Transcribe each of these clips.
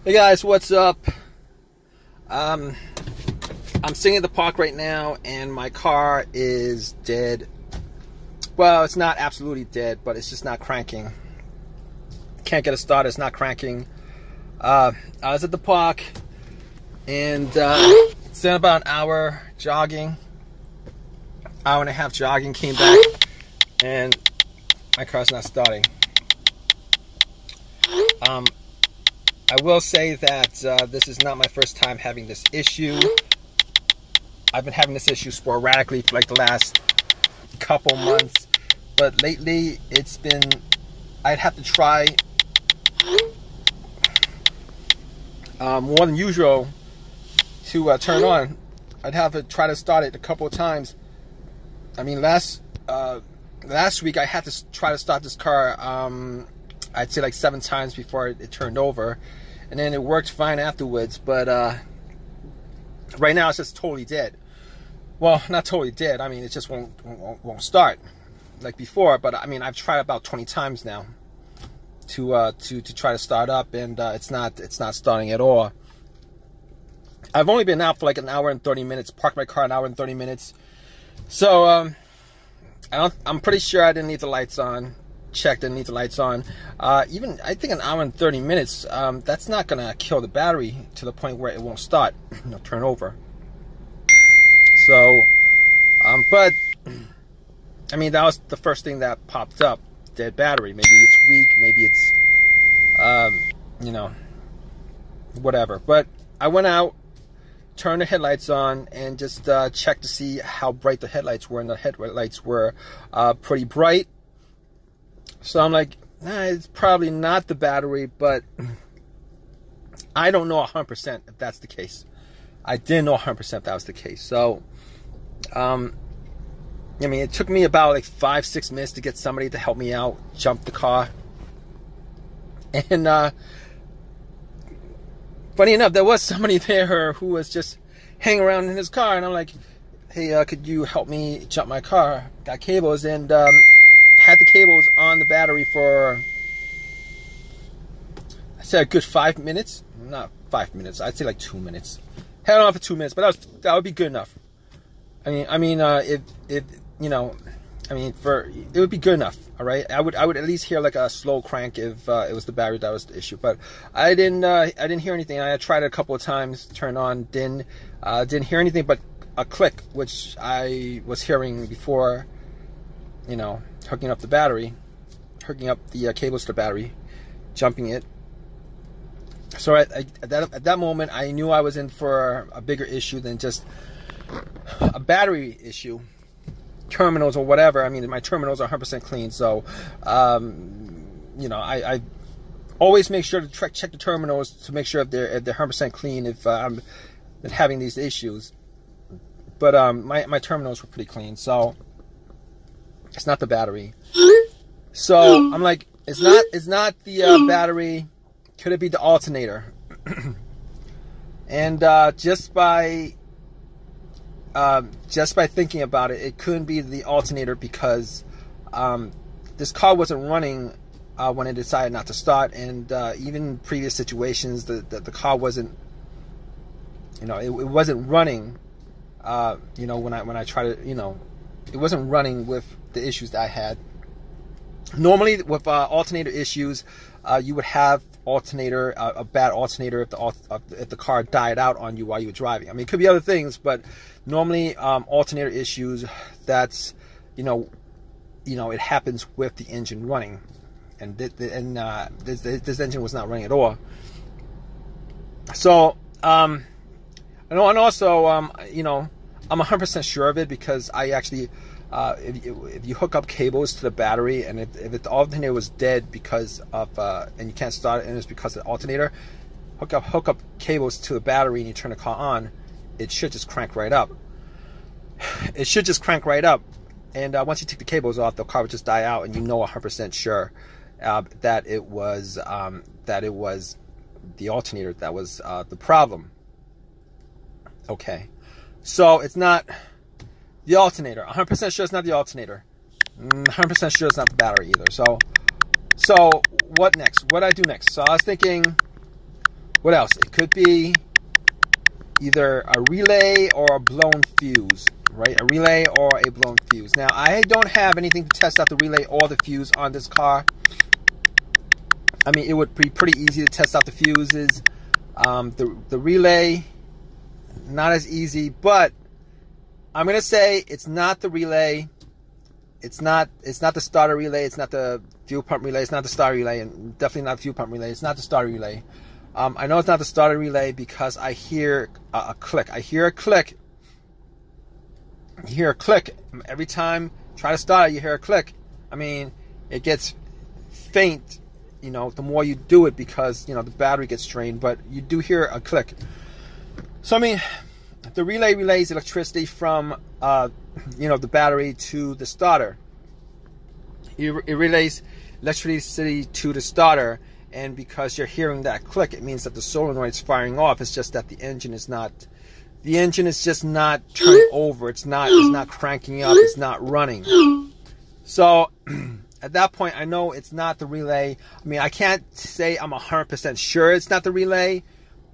Hey guys, what's up? I'm sitting at the park right now and my car is dead. Well, it's not absolutely dead, but it's just not cranking. Can't get it started, it's not cranking. I was at the park and it's been about an hour jogging. Hour and a half jogging, came back and my car's not starting. I will say that this is not my first time having this issue. I've been having this issue sporadically for like the last couple months, but lately it's been, I'd have to try more than usual to turn on. I'd have to try to start it a couple of times. I mean, last week I had to try to start this car I'd say like 7 times before it turned over, and then it worked fine afterwards. But right now it's just totally dead. Well, not totally dead. I mean, it just won't start like before. But I mean, I've tried about 20 times now to try to start up, and it's not starting at all. I've only been out for like an hour and 30 minutes. Parked my car an hour and 30 minutes. So I'm pretty sure I didn't leave the lights on. Checked and need the lights on. Even I think an hour and 30 minutes, that's not gonna kill the battery to the point where it won't start, turn over. So but I mean, that was the first thing that popped up. Dead battery. Maybe it's weak, maybe it's whatever. But I went out, turned the headlights on, and just checked to see how bright the headlights were, and the headlights were pretty bright. So I'm like, nah, it's probably not the battery, but I don't know 100% if that's the case. I didn't know 100% that was the case. So, I mean, it took me about like 5-6 minutes to get somebody to help me out, jump the car. And funny enough, there was somebody there who was just hanging around in his car, and I'm like, hey, could you help me jump my car? Got cables, and had the cables on the battery for, I said, a good 5 minutes. Not 5 minutes, I'd say like 2 minutes. Held on for 2 minutes, but that would be good enough. I mean, if you know, I mean, it would be good enough. All right, I would at least hear like a slow crank if it was the battery that was the issue. But I didn't hear anything. I tried it a couple of times, turned on, didn't hear anything but a click, which I was hearing before. Hooking up the battery, hooking up the cables to the battery, jumping it. So at that moment, I knew I was in for a bigger issue than just a battery issue, terminals or whatever. I mean, my terminals are 100% clean, so I always make sure to check the terminals to make sure if they're 100% clean if I'm having these issues. But my terminals were pretty clean, so it's not the battery. So I'm like, it's not the battery. Could it be the alternator? And just by thinking about it, it couldn't be the alternator because this car wasn't running when it decided not to start, and even in previous situations, the car wasn't, it wasn't running. When I try to, it wasn't running with the issues that I had. Normally with alternator issues, you would have a bad alternator if the car died out on you while you were driving. I mean, it could be other things, but normally alternator issues, that's it happens with the engine running, and this engine was not running at all. So and also I'm 100% sure of it because I actually, if you hook up cables to the battery, and if the alternator was dead because of, and you can't start it and it's because of the alternator, hook up cables to the battery and you turn the car on, it should just crank right up. It should just crank right up. And once you take the cables off, the car would just die out, and 100% sure that it was the alternator that was the problem. Okay. So it's not the alternator. 100% sure it's not the alternator. 100% sure it's not the battery either. So what next? What do I do next? So I was thinking, What else? It could be either a relay or a blown fuse, right? A relay or a blown fuse. Now, I don't have anything to test out the relay or the fuse on this car. I mean, it would be pretty easy to test out the fuses. The relay, not as easy, but I'm going to say it's not the relay. It's not the starter relay. It's not the fuel pump relay. It's not the starter relay, and definitely not the fuel pump relay. It's not the starter relay. I know it's not the starter relay because I hear a click. I hear a click. You hear a click. Every time you try to start it, you hear a click. I mean, it gets faint, you know, the more you do it because, you know, the battery gets strained, but you do hear a click. So, I mean, the relay relays electricity from, you know, the battery to the starter. It relays electricity to the starter. And because you're hearing that click, it means that the solenoid's firing off. It's just that the engine is just not turning over. It's not cranking up. It's not running. So at that point, I know it's not the relay. I mean, I can't say I'm 100% sure it's not the relay,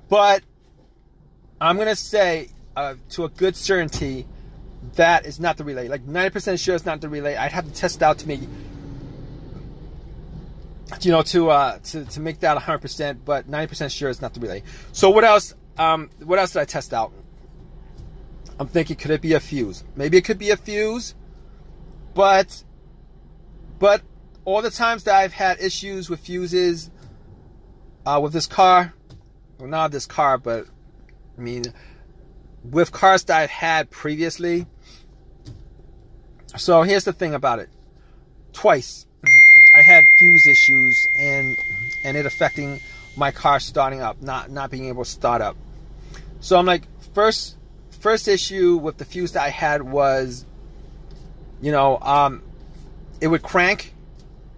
but I'm going to say to a good certainty that it's not the relay. Like 90% sure it's not the relay. I'd have to test it out to make, you know, to make that 100%, but 90% sure it's not the relay. So what else? What else did I test out? I'm thinking, could it be a fuse? Maybe it could be a fuse, but all the times that I've had issues with fuses with this car, well, not this car, but I mean, with cars that I've had previously. So here's the thing about it. Twice I had fuse issues and it affecting my car starting up, not being able to start up. So I'm like, first issue with the fuse that I had was, you know, it would crank.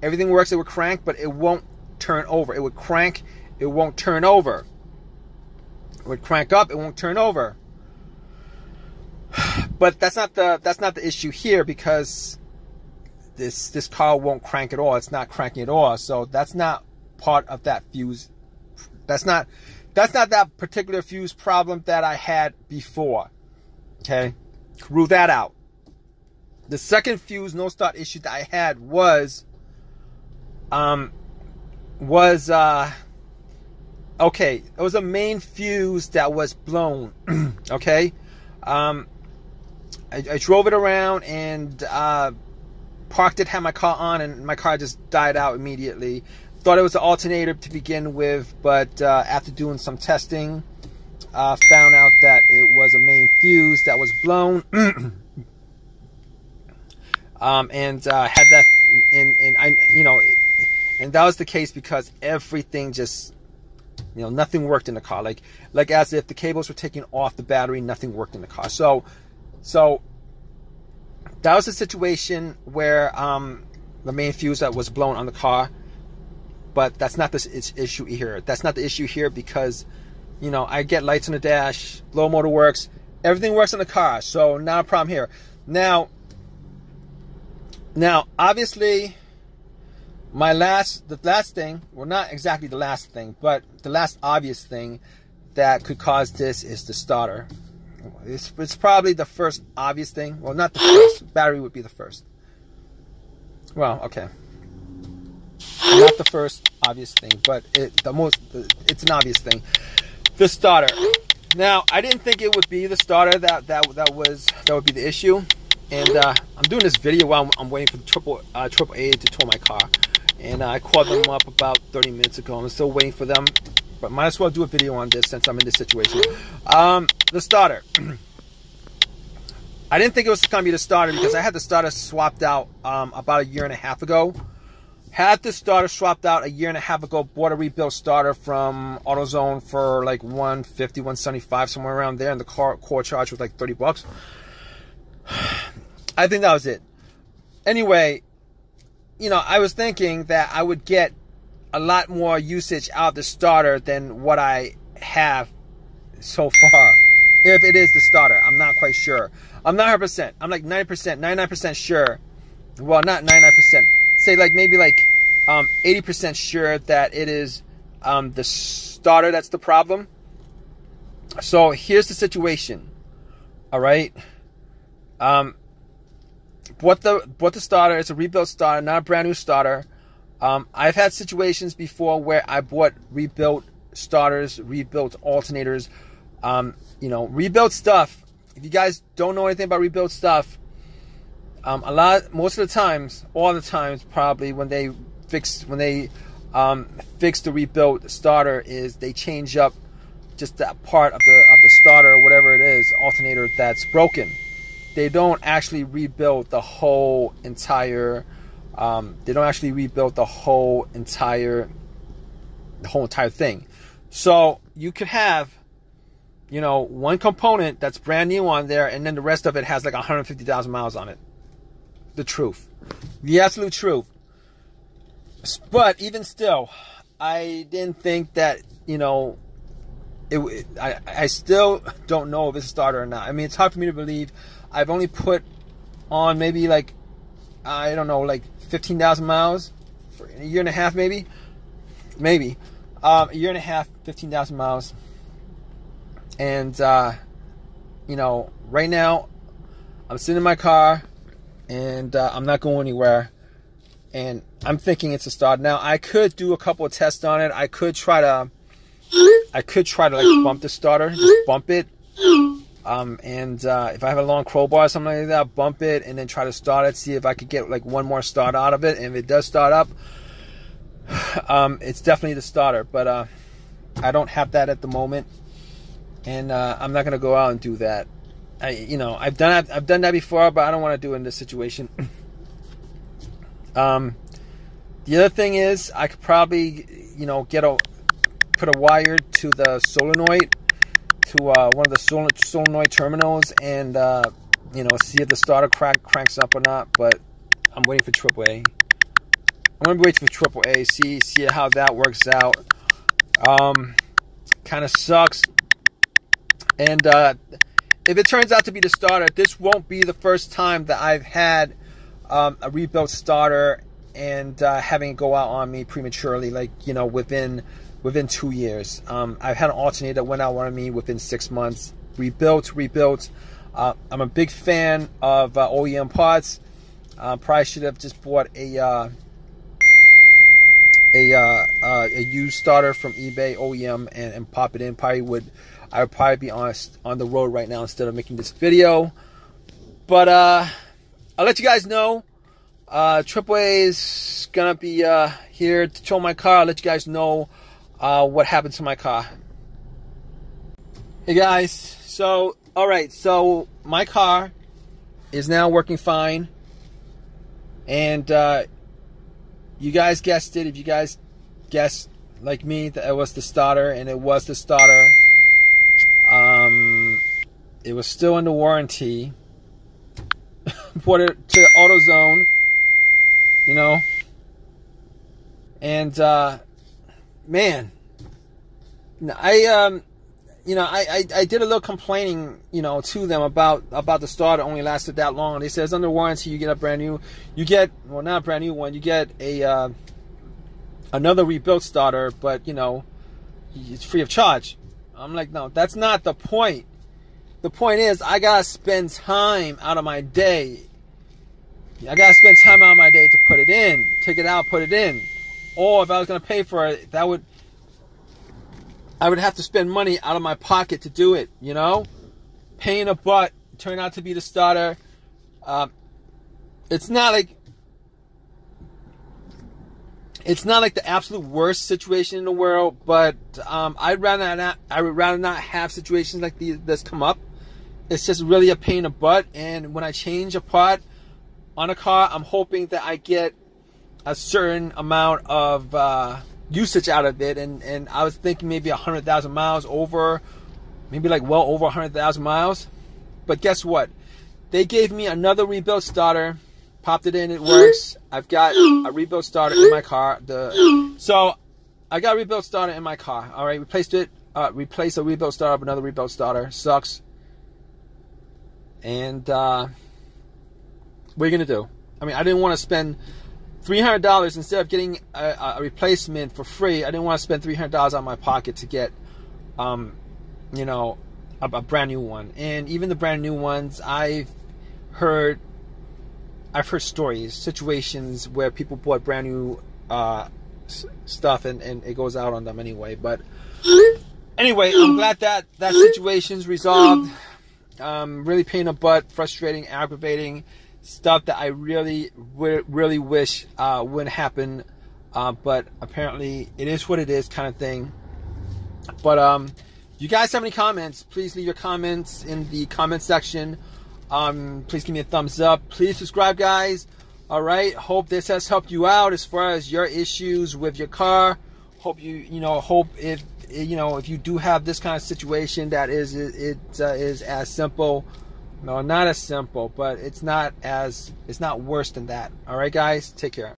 Everything works, it would crank, but it won't turn over. It would crank, it won't turn over. It would crank up, it won't turn over. But that's not the issue here, because this car won't crank at all. It's not cranking at all. So that's not part of that fuse. That's not that particular fuse problem that I had before. Okay, rule that out. The second fuse no start issue that I had was okay, it was a main fuse that was blown. Okay, I drove it around and parked it, had my car on, and my car just died out immediately. Thought it was an alternator to begin with, but after doing some testing, found out that it was a main fuse that was blown. And had that, and I, you know, and that was the case because everything just, you know, nothing worked in the car. Like as if the cables were taken off the battery, nothing worked in the car. So that was a situation where the main fuse that was blown on the car. But that's not the issue here. That's not the issue here because, you know, I get lights on the dash, blow motor works, everything works on the car, so not a problem here. Now, obviously, the last thing, well, not exactly the last thing, but the last obvious thing that could cause this is the starter. It's probably the first obvious thing. Well, not the first. Battery would be the first. Well, okay. Not the first obvious thing, but it's an obvious thing. The starter. Now, I didn't think it would be the starter that would be the issue. And I'm doing this video while I'm waiting for AAA to tow my car. And I called them up about 30 minutes ago. I'm still waiting for them, but might as well do a video on this since I'm in this situation. The starter. I didn't think it was going to be the starter because I had the starter swapped out about a year and a half ago. Had the starter swapped out a year and a half ago. Bought a rebuilt starter from AutoZone for like $150, $175, somewhere around there. And the core charge was like $30. I think that was it. Anyway, you know, I was thinking that I would get a lot more usage out of the starter than what I have so far. If it is the starter, I'm not quite sure. I'm not 100%. I'm like 90%, 99% sure. Well, not 99%. Say like maybe like 80% sure that it is the starter that's the problem. So here's the situation. All right. What the starter, it's a rebuilt starter, not a brand new starter. I've had situations before where I bought rebuilt starters, rebuilt alternators, rebuilt stuff. If you guys don't know anything about rebuilt stuff, most of the times, all the times probably, when they fix the rebuilt starter, is they change up just that part of the starter or whatever it is, alternator, that's broken. They don't actually rebuild the whole entire. They don't actually rebuild the whole entire thing. So you could have, one component that's brand new on there, and then the rest of it has like 150,000 miles on it. The truth, the absolute truth. But even still, I didn't think that, I still don't know if it's a starter or not. I mean, it's hard for me to believe. I've only put on maybe like 15,000 miles for a year and a half, maybe a year and a half, 15,000 miles. And, right now I'm sitting in my car and I'm not going anywhere. And I'm thinking it's a starter. Now, I could do a couple of tests on it. I could try to like bump the starter, just bump it. If I have a long crowbar or something like that, I'll bump it and then try to start it, see if I could get like one more start out of it. And if it does start up, it's definitely the starter. But I don't have that at the moment, and I'm not gonna go out and do that. I've done that before, but I don't want to do it in this situation. The other thing is, I could probably put a wire to the solenoid, to one of the solenoid terminals, and see if the starter cranks up or not. But I'm waiting for AAA. I'm gonna wait for AAA, see how that works out. Kind of sucks. And if it turns out to be the starter, this won't be the first time that I've had a rebuilt starter and having it go out on me prematurely, like within 2 years. I've had an alternator that went out on me within 6 months. Rebuilt. I'm a big fan of OEM parts. Probably should have just bought a used starter from eBay OEM and pop it in. I would probably be on the road right now instead of making this video. But I'll let you guys know. AAA is gonna be here to tow my car. I'll let you guys know what happened to my car. Hey guys, so my car is now working fine, and you guys guessed it. If you guys guessed like me that it was the starter, and it was the starter, it was still under warranty. Put it to the AutoZone, and man, I did a little complaining, to them about the starter only lasted that long. They said it's under warranty. You get a brand new, not a brand new one. You get another rebuilt starter, but it's free of charge. I'm like, no, that's not the point. The point is, I gotta spend time out of my day. I gotta spend time out of my day to put it in, take it out, put it in. Or if I was gonna pay for it, I would have to spend money out of my pocket to do it, Paying a butt, turned out to be the starter. It's not like the absolute worst situation in the world, but I would rather not have situations like this come up. It's just really a pain in the butt. And when I change a part on a car, I'm hoping that I get a certain amount of usage out of it, and I was thinking maybe 100,000 miles over, maybe like well over 100,000 miles. But guess what? They gave me another rebuilt starter, popped it in, it works. I've got a rebuilt starter in my car. So I got a rebuilt starter in my car. All right, replaced a rebuilt starter with another rebuilt starter. Sucks. And what are you gonna do? I mean, I didn't want to spend $300 instead of getting a replacement for free. I didn't want to spend $300 out of my pocket to get, you know, a brand new one. And even the brand new ones, I've heard stories, situations where people bought brand new stuff and it goes out on them anyway. But anyway, I'm glad that situation's resolved. Really pain in the butt, frustrating, aggravating stuff that I really wish wouldn't happen. But apparently it is what it is, kind of thing. But you guys have any comments, please leave your comments in the comment section. Please give me a thumbs up. Please subscribe, guys. All right. Hope this has helped you out as far as your issues with your car. Hope hope if you do have this kind of situation that is as simple. No, not as simple, but it's not worse than that. All right, guys. Take care.